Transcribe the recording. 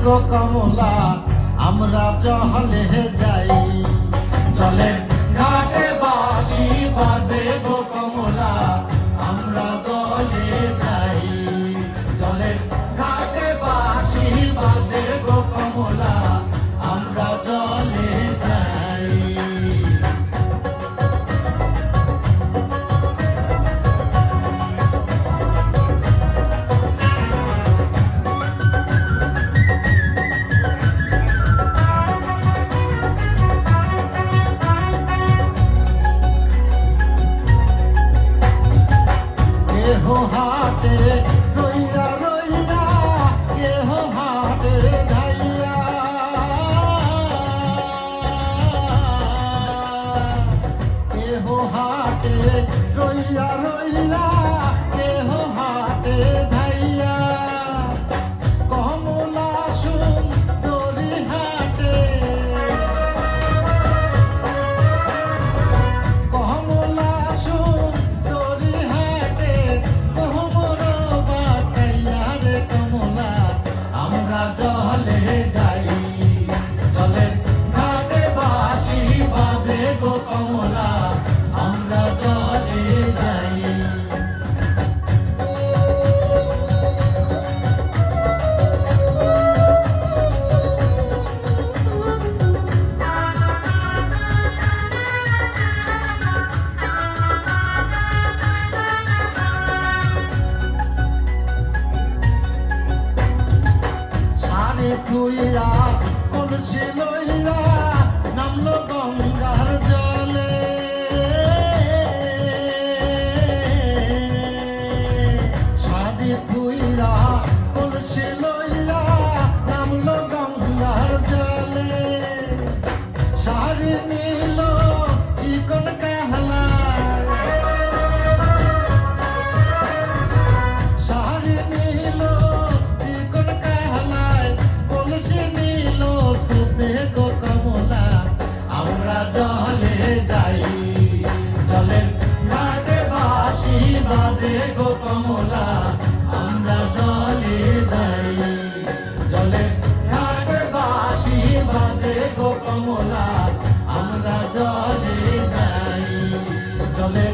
গো কমলা আমরা জলে যাই। জলের ঘাটে বাঁশি বাজে গো কমলা আমরা জলে যাই। জলের ঘাটে বাঁশি বাজে গো কমলা আমরা জলে যাই। হাটে রইয়া রইয়া কেহ হাটে যাইয়া। কেহ হাটে রইয়া রইয়া কেহ হাটে যাইয়া। কমলা সুন্দরী হাটে কমলা সুন্দরী হাটে কোমর বাঁকাইয়া রে কমলা আমরা জলে যাই। জলের ঘাটে বাঁশি বাজে গো কমলা আমরা জলে যাই। তুইরা কলসি লইয়া নামলো গঙ্গার জলে। শাড়ি তুইরা কলসি লইয়া নামলো গঙ্গার জলে। শাড়ি নিল চিকন কাহলা শাড়ি নিল চিকন কাহলায় কলসি নিল সুতে গো কমলা আমরা জলে যাই। জলের ঘাটে বাঁশি বাজে গো কমলা আমরা জলে যাই। জলের ঘাটে বাঁশি বাজে গো কমলা আমরা জলে যাই। জলের